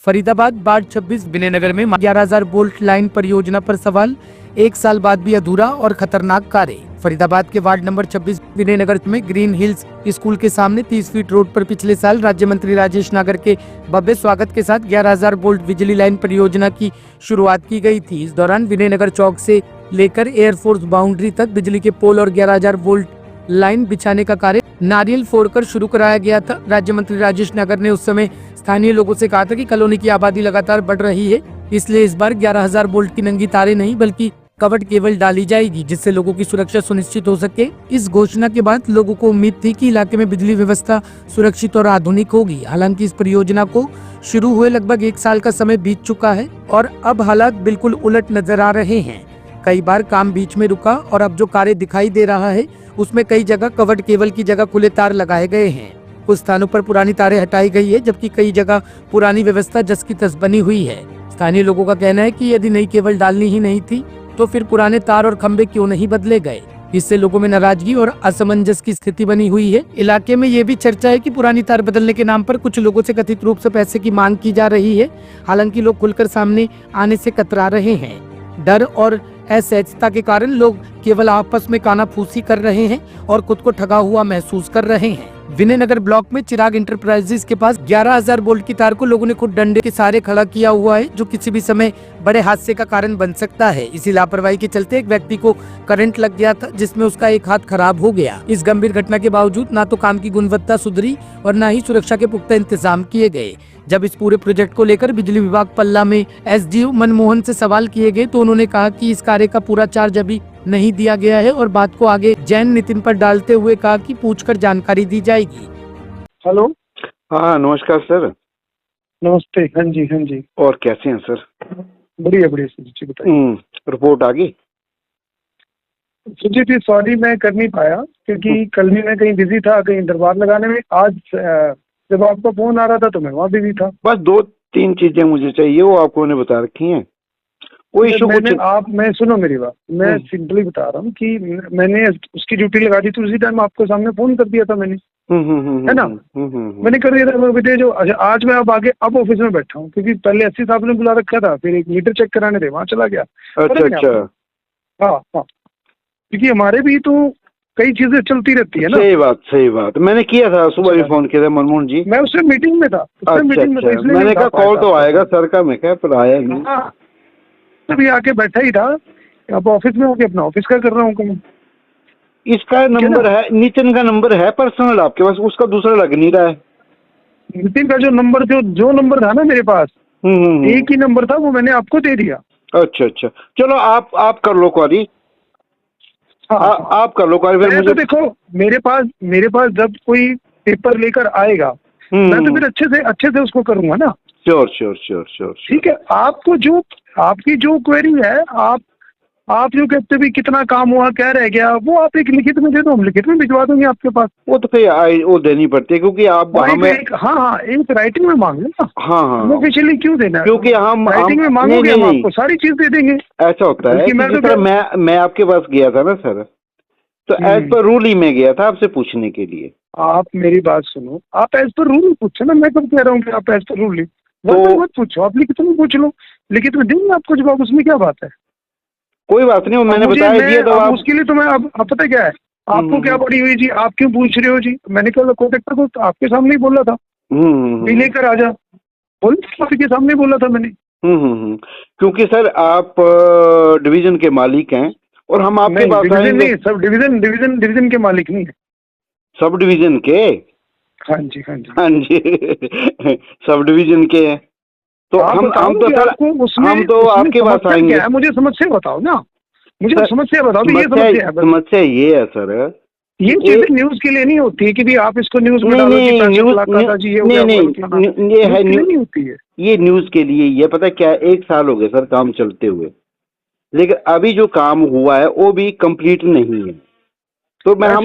Faridabad ward 26 Vinaynagar में 11,000 volt line परियोजना पर सवाल, 1 साल बाद भी अधूरा और खतरनाक कार्य। फरीदाबाद के वार्ड नंबर 26 विनयनगर में ग्रीन हिल्स स्कूल के सामने 30 फीट रोड पर पिछले साल राज्य मंत्री राजेश नागर के भव्य स्वागत के साथ 11,000 वोल्ट बिजली लाइन परियोजना की शुरुआत की गई थी। इस दौरान विनयनगर चौक से लेकर एयरफोर्स बाउंड्री तक बिजली के पोल और 11,000 वोल्ट लाइन बिछाने का कार्य नारियल फोड़कर शुरू कराया गया था। राज्य मंत्री राजेश नागर ने उस समय स्थानीय लोगों से कहा था कि कॉलोनी की आबादी लगातार बढ़ रही है, इसलिए इस बार 11,000 वोल्ट की नंगी तारें नहीं बल्कि कवट केबल डाली जाएगी, जिससे लोगों की सुरक्षा सुनिश्चित हो सके। इस घोषणा के बाद लोगों को उम्मीद थी कि इलाके में बिजली व्यवस्था सुरक्षित और आधुनिक होगी। हालांकि इस परियोजना को शुरू हुए लगभग 1 साल का समय बीत चुका है और अब हालात बिल्कुल उलट नजर आ रहे हैं। कई बार काम बीच में रुका और अब जो कार्य दिखाई दे रहा है उसमें कई जगह कवट केबल की जगह खुले तार लगाए गए हैं। कुछ स्थानों पर पुरानी तारें हटाई गई है, जबकि कई जगह पुरानी व्यवस्था जस की तस बनी हुई है। स्थानीय लोगों का कहना है कि यदि नई केबल डालनी ही नहीं थी तो फिर पुराने तार और खंभे क्यों नहीं बदले गए। इससे लोगों में नाराजगी और असमंजस की स्थिति बनी हुई है। इलाके में ये भी चर्चा है कि पुरानी तार बदलने के नाम पर कुछ लोगों से कथित रूप से पैसे की मांग की जा रही है। हालांकि लोग खुलकर सामने आने से कतरा रहे हैं। डर और असहजता के कारण लोग केवल आपस में कानाफूसी कर रहे हैं और खुद को ठगा हुआ महसूस कर रहे हैं। विनयनगर ब्लॉक में चिराग इंटरप्राइजेज के पास 11,000 वोल्ट की तार को लोगों ने खुद डंडे के सहारे खड़ा किया हुआ है, जो किसी भी समय बड़े हादसे का कारण बन सकता है। इसी लापरवाही के चलते एक व्यक्ति को करंट लग गया था, जिसमें उसका एक हाथ खराब हो गया। इस गंभीर घटना के बावजूद ना तो काम की गुणवत्ता सुधरी और न ही सुरक्षा के पुख्ता इंतजाम किए गए। जब इस पूरे प्रोजेक्ट को लेकर बिजली विभाग पल्ला में एसडीओ मनमोहन से सवाल किए गए तो उन्होंने कहा कि इस कार्य का पूरा चार्ज अभी नहीं दिया गया है और बात को आगे जैन नितिन पर डालते हुए कहा कि पूछकर जानकारी दी जाएगी। हेलो। हाँ नमस्कार सर। नमस्ते। हाँ जी हाँ जी। और कैसे हैं सर? बढ़िया बढ़िया सर जी, बताइए। रिपोर्ट आ गई? जी सॉरी मैं कर नहीं पाया क्योंकि कल भी मैं कहीं बिजी था, कहीं दरबार लगाने में। आज जब आपका फोन आ रहा था तो मैं वहाँ बिजी था। बस 2-3 चीजें मुझे चाहिए, वो आपको ने बता रखी हैं। कोई इशू कुछ मैं सुनो मेरी बात, मैं सिंपली बता रहा हूँ कि मैंने उसकी ड्यूटी लगा दी थी, उसी टाइम आपको सामने फोन कर दिया था मैंने, है ना? मैंने कर दिया था। जो आज मैं अब आगे अब ऑफिस में बैठा हूँ क्योंकि पहले 80 साहब ने बुला रखा था, फिर एक मीटर चेक कराने थे, वहाँ चला गया। अच्छा। हाँ क्योंकि हमारे भी तो कई चीजें चलती रहती है ना। सही बात। मैंने किया था, सुबह भी फोन किया था मनमोहन जी। मैं उससे मीटिंग में था। मैंने कहा कॉल तो आएगा सर का, मैं क्या पर आया नहीं। तभी आके बैठा ही था। अब ऑफिस में होके अपना ऑफिस का कर रहा हूँ। इसका नंबर है, नितिन का नंबर है पर्सनल आपके पास? उसका दूसरा लग नहीं रहा है। नितिन का जो नंबर था ना मेरे पास, एक ही नंबर था, वो मैंने आपको दे दिया। अच्छा, चलो आप कर लो क्वारी। आप कर लो क्वारी। फिर मुझे तो देखो, मेरे पास जब कोई पेपर लेकर आएगा मैं तो फिर अच्छे से उसको करूंगा ना। श्योर। ठीक है। आपकी जो क्वेरी है, आप जो कहते भी कितना काम हुआ, क्या रह गया, वो आप एक लिखित में दे दो, हम लिखित में भिजवा देंगे आपके पास। वो तो फिर वो देनी पड़ती है क्योंकि आप हमें एक राइटिंग में मांग लेना। हाँ ऑफिशियली क्यों देना है? क्योंकि हम राइटिंग में मांगोगे हम आपको सारी चीज दे देंगे। ऐसा होता है कि मैं आपके पास गया था ना सर, तो एज पर रूल ही मैं गया था आपसे पूछने के लिए। आप मेरी बात सुनो, आप एज पर रूल पूछो ना। मैं कब कह रहा हूँ कि आप एज पर रूल मत पूछो, आप लिखित में पूछ लो, लिखित में देंगे आपको जवाब, उसमें क्या बात है? कोई बात नहीं, मैंने बता दिया तो आप उसके लिए तो मैं अब पता क्या है आपको क्या पड़ी हुई जी, आप क्यों पूछ रहे हो जी? मैंने कहा कॉन्ट्रैक्टर को आपके सामने ही बोला था, लेकर आ जा, बोल के सामने बोला था मैंने। क्योंकि सर आप डिवीजन के मालिक हैं और हम आपके पास आएंगे। नहीं, सब डिवीजन के मालिक नहीं है, सब डिवीजन के। हाँ जी सब डिवीजन के हैं तो हम तो सर हम तो आपके पास आएंगे। मुझे समस्या बताओ ना, मुझे समस्या बताओ। समस्या ये है सर, ये चीजें न्यूज के लिए नहीं होती है कि भी आप इसको न्यूज में डालो। नहीं होती है ये न्यूज के लिए। ये पता क्या है, 1 साल हो गए सर काम चलते हुए, लेकिन अभी जो काम हुआ है वो भी कंप्लीट नहीं है। तो मैं आप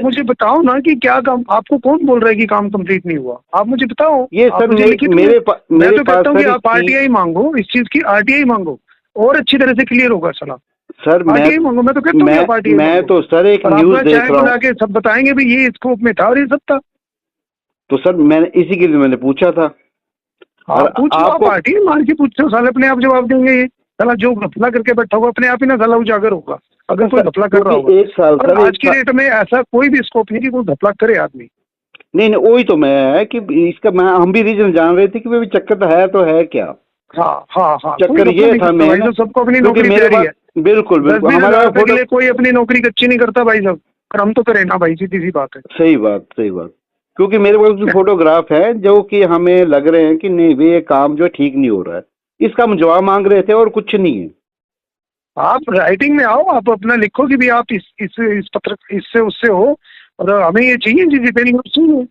मुझे बताओ ना कि क्या काम, आपको कौन बोल रहा है कि काम कंप्लीट नहीं हुआ? आप मुझे बताओ। ये सर मैं तो कहता हूँ कि आप आरटीआई मांगो, इस चीज की आरटीआई मांगो और अच्छी तरह से क्लियर होगा सलाह। सर आरटीआई मांगो, मैं तो कहता हूँ मैं तो सर एक न्यूज देख रहा हूँ, सब बताएंगे भी ये स्कोप में था और ये सब था। तो सर मैंने इसी के लिए मैंने पूछा था। आप पूछ लो, आप पार्टी मार के पूछते हो, साले अपने आप जवाब देंगे। ये साला जो घपला करके बैठा होगा अपने आप ही ना साला उजागर होगा, अगर कोई घपला कर रहा होगा। एक साल और आज की डेट में ऐसा कोई भी स्कोप नहीं कि कोई घपला करे आदमी। नहीं नहीं, वही तो मैं है कि इसका हम भी रीजन जान रहे थे कि भाई चक्कर तो है क्या। हाँ हाँ हाँ, चक्कर ये था मैं तो सबको अपनी नौकरी प्यारी है। बिल्कुल बिल्कुल, हमारा के लिए कोई अपनी नौकरी कच्ची नहीं करता भाई साहब, पर हम तो करें ना भाई, सीधी सी बात है। सही बात सही बात, क्योंकि मेरे पास कुछ फोटोग्राफ है जो कि हमें लग रहे हैं कि नहीं भाई ये काम जो ठीक नहीं हो रहा है, इसका हम जवाब मांग रहे थे और कुछ नहीं है। आप राइटिंग में आओ, आप अपना लिखो कि भी आप इस पत्र इससे उससे हो और हमें ये चाहिए जी रिपेयरिंग चाहिए।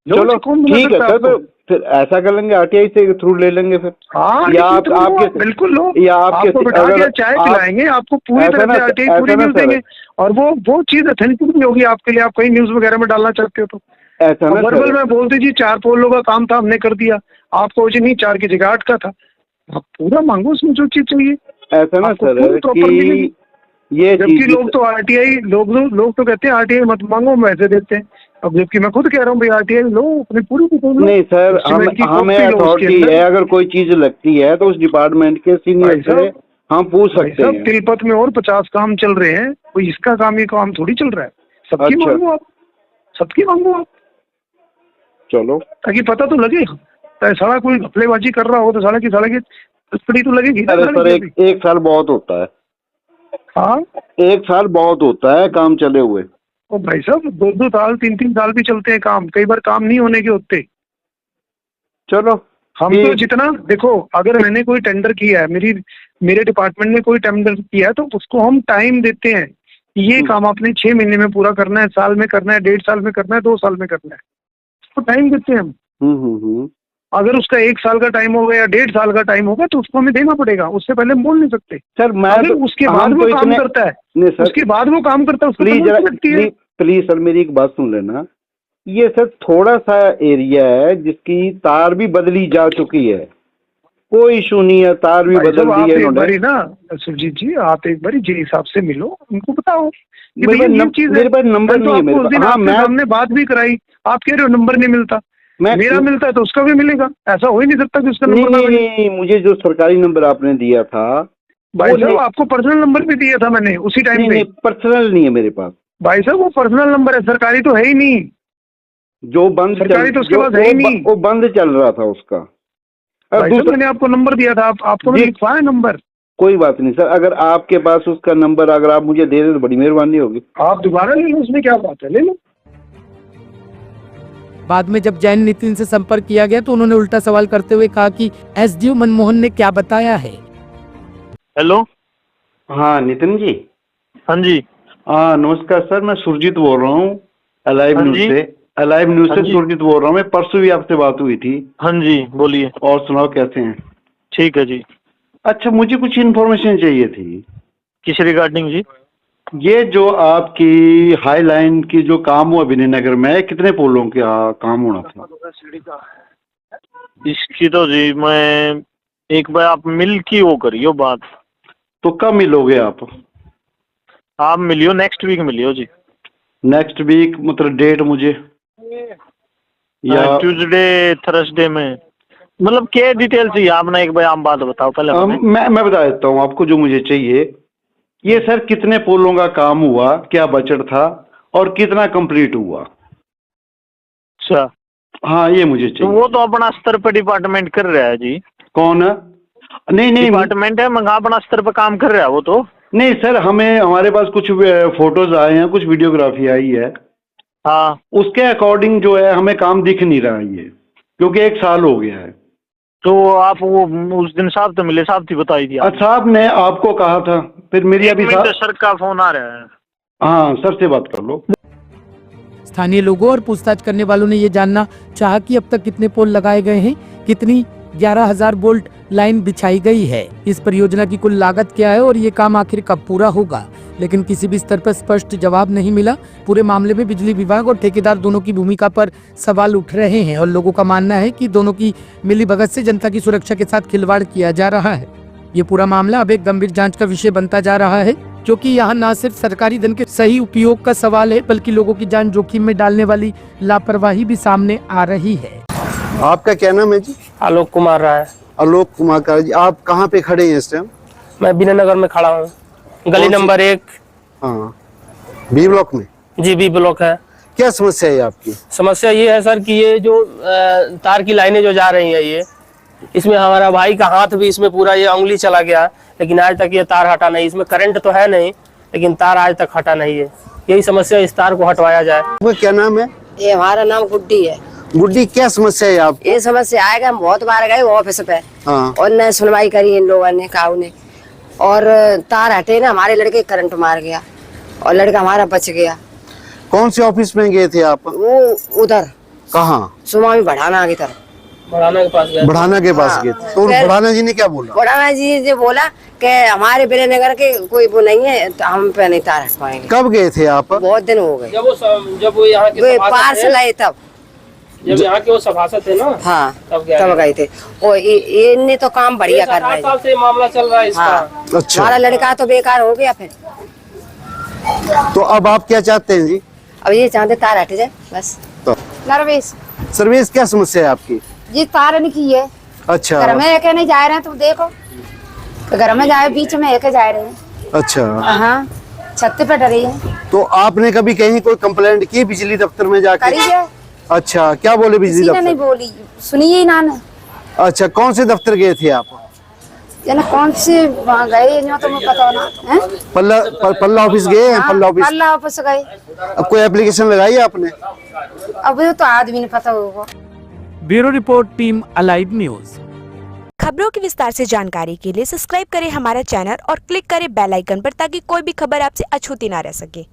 चलो ठीक है सर, फिर ऐसा कर लेंगे, आरटीआई से थ्रू ले लेंगे फिर। हाँ, या आपके बिल्कुल लो, या आपके बिठा के चाय पिलाएंगे, आपको पूरी तरह से आरटीआई पूरी न्यूज देंगे, और वो चीज अथेंटिक नहीं होगी आपके लिए, आप कहीं न्यूज वगैरह में डालना चाहते हो तो ऐसा ना वर्बल में बोल दीजिए 4 पोलों का काम था हमने कर दिया, आपको नहीं 4 की जगह 8 का था, आप पूरा मांगो उसमें जो चीज चाहिए। ऐसा ना सर कि ये जबकि लोग तो आरटीआई लोग तो कहते हैं आरटीआई मत मांगो, हम ऐसे देते हैं, अब जबकि मैं खुद कह रहा हूँ भाई आरटीआई लो अपनी पूरी। नहीं सर, हमें अथॉरिटी है, अगर कोई चीज लगती है तो उस डिपार्टमेंट के सीनियर से हम पूछ सकते हैं। तिलपत में और 50 काम चल रहे हैं, कोई इसका काम ये काम थोड़ी चल रहा है, सबकी मांगो आप, सबकी मांगो आप, चलो ताकि पता तो लगे। साला कोई घपलेबाजी कर रहा हो तो साला की तो लगेगी। अरे सर एक साल बहुत होता है। हाँ, 1 साल बहुत होता है काम चले हुए। ओ भाई साहब 2-2 साल 3-3 साल भी चलते हैं काम, कई बार काम नहीं होने के होते। चलो हम तो जितना देखो, अगर मैंने कोई टेंडर किया है, मेरे डिपार्टमेंट ने कोई टेंडर किया है तो उसको हम टाइम देते हैं, ये काम आपने 6 महीने में पूरा करना है, साल में करना है, 1.5 साल में करना है, 2 साल में करना है, उसको टाइम देते हैं हम। अगर उसका 1 साल का टाइम होगा या 1.5 साल का टाइम होगा तो उसको हमें देना पड़ेगा, उससे पहले हम बोल नहीं सकते। सर अगर उसके बाद वो काम करता है, उसके बाद वो काम करता है, उसको प्लीज सर मेरी एक बात सुन लेना, ये सर थोड़ा सा एरिया है जिसकी तार भी बदली जा चुकी है, कोई इशू नहीं है, तार भी बदल दी है इन्होंने ना। सुरजीत जी आप एक बार जी साहब से मिलो, उनको बताओ मेरे पास नंबर नहीं है मेरे पास। हाँ, हमने बात भी कराई, आप कह रहे हो नंबर नहीं मिलता, मेरा मिलता है तो उसका भी मिलेगा, ऐसा हो ही नहीं सकता कि उसका नंबर ना मिले। नहीं, मुझे जो सरकारी नंबर आपने दिया था भाई साहब, आपको पर्सनल नंबर भी दिया था मैंने उसी टाइम पे। पर्सनल नहीं है मेरे पास भाई साहब, वो पर्सनल नंबर है, सरकारी तो है ही नहीं, जो बंद सरकारी तो उसके पास है ही नहीं, वो बंद चल रहा था उसका। मैंने आपको नंबर दिया था, आपको मैंने लिखवाया नंबर। कोई बात नहीं सर, अगर आपके पास उसका नंबर अगर आप मुझे दे दें तो बड़ी मेहरबानी होगी। आप दोबारा ले लो, उसमें क्या बात है, ले लो। बाद में जब जैन नितिन से संपर्क किया गया तो उन्होंने उल्टा सवाल करते हुए कहा कि एसडीओ मनमोहन ने क्या बताया है। हेलो, हाँ नितिन जी। हाँ जी। हाँ नमस्कार सर, मैं सुरजीत बोल रहा हूँ अलाइव न्यूज से। अलाइव न्यूज से सुरजीत बोल रहा हूँ मैं, परसों भी आपसे बात हुई थी। हाँ जी बोलिए। और सुनाओ कैसे हैं? ठीक है जी। अच्छा, मुझे कुछ इन्फॉर्मेशन चाहिए थी। किस रिगार्डिंग जी? ये जो आपकी हाई लाइन की जो काम हुआ विनय नगर में, कितने पोलों का काम होना था? इसकी तो जी मैं एक बार आप मिल की वो करियो बात। तो कब मिलोगे आप मिलियो, नेक्स्ट वीक मिलियो जी। नेक्स्ट वीक मतलब डेट मुझे या ट्यूसडे थर्सडे में, मतलब क्या डिटेल चाहिए आपने, एक बार आप बात बताओ पहले। मैं बता देता हूँ आपको जो मुझे चाहिए। ये सर कितने पोलों का काम हुआ, क्या बजट था और कितना कंप्लीट हुआ? अच्छा हाँ ये मुझे चाहिए। तो वो तो अपना स्तर पर डिपार्टमेंट कर रहा है जी। कौन? नहीं डिपार्टमेंट है, मैं अपना स्तर पर काम कर रहा है वो तो। नहीं सर, हमारे पास कुछ फोटोज आए हैं, कुछ वीडियोग्राफी आई है। हाँ, उसके अकॉर्डिंग जो है हमें काम दिख नहीं रहा है ये, क्योंकि 1 साल हो गया है। तो आप वो उस दिन साहब तो मिले, साहब थी बताई थी साहब ने आपको कहा था, फिर मेरी अभी सर का फोन आ रहा है। हाँ सर से बात कर लो। स्थानीय लोगों और पूछताछ करने वालों ने ये जानना चाहा कि अब तक कितने पोल लगाए गए हैं, कितनी 11,000 वोल्ट लाइन बिछाई गई है, इस परियोजना की कुल लागत क्या है और ये काम आखिर कब पूरा होगा, लेकिन किसी भी स्तर पर स्पष्ट जवाब नहीं मिला। पूरे मामले में बिजली विभाग और ठेकेदार दोनों की भूमिका पर सवाल उठ रहे हैं और लोगों का मानना है कि दोनों की मिलीभगत से जनता की सुरक्षा के साथ खिलवाड़ किया जा रहा है। ये पूरा मामला अब एक गंभीर जांच का विषय बनता जा रहा है, क्योंकि यहाँ न सिर्फ सरकारी धन के सही उपयोग का सवाल है, बल्कि लोगों की जान जोखिम में डालने वाली लापरवाही भी सामने आ रही है। आपका क्या नाम है जी? आलोक कुमार राय। आलोक कुमार जी, आप कहाँ पे खड़े हैं इस टाइम? मैं विनयनगर में खड़ा हूँ, गली नंबर 1। हाँ, बी ब्लॉक में। जी, बी ब्लॉक है। क्या समस्या है आपकी? समस्या ये है सर कि ये जो तार की लाइनें जो जा रही है, ये इसमें हमारा भाई का हाथ भी इसमें पूरा ये उंगली चला गया, लेकिन आज तक ये तार हटा नहीं। इसमें करंट तो है नहीं, लेकिन तार आज तक हटा नहीं है। यही समस्या, इस तार को हटवाया जाए। आपका क्या नाम है? ये हमारा नाम गुड्डी है। गुड्डी, क्या समस्या है आप? ये समस्या आएगा, हम बहुत बार गए ऑफिस पे हाँ। और न सुनवाई करी इन लोगों ने, काऊ ने, और तार हटे ना, हमारे लड़के करंट मार गया और लड़का हमारा बच गया। कौन से ऑफिस में गए थे आप? वो उधर कहाँ? सुमामी बढ़ाना की तरफ, बढ़ाना के पास गया। बढ़ाना के पास हाँ। गए थे, तो फिर- बढ़ाना जी ने क्या बोला? बढ़ाना जी जो बोला कि हमारे विजयनगर के कोई वो नहीं है, तो हम पे नहीं तार हटवाएंगे। कब गए थे आप? बहुत दिन हो गए, जब वो यहाँ के वे सभासद पार्सल थे, आए तब। जब यहाँ के वो सभासद थे ना, हाँ, तब गए। तब गए थे। और इनने तो काम बढ़िया कर रहे 7 साल से ये मामला चल रहा है इसका। हाँ, अच्छा। हमारा लड़का तो बेकार हो गया। फिर तो अब आप क्या चाहते हैं जी? अब ये चाहते तार हट जाए बस। तो नरवेश सर्विस, क्या समस्या है आपकी? ये तार की है, अच्छा घर में एक नहीं जा रहे हैं, तुम देखो तो घर में जाए, बीच में एक जा रहे हैं। अच्छा, हाँ, छत पे डरी है। तो आपने कभी कहीं कोई कंप्लेंट की बिजली दफ्तर में जाके? करी है, अच्छा, क्या बोले बिजली किसी ने नहीं दफ्तर? बोली, सुनिए ही ना ने। अच्छा, कौन से दफ्तर गए थे आप? ये ना कौन से वहाँ गए, जो तुम्हें पता ना है? पल्ला ऑफिस गए हैं? पल्ला ऑफिस। पल्ला ऑफिस गए। अब कोई एप्लीकेशन लगाई है आपने? अब ये तो आदमी ने पता होगा। Bureau report, team alive news. खबरों की विस्तार से जानकारी के लिए सब्सक्राइब करें हमारा चैनल और क्लिक करें बेल आइकन पर, ताकि कोई भी खबर आपसे अछूती ना रह सके।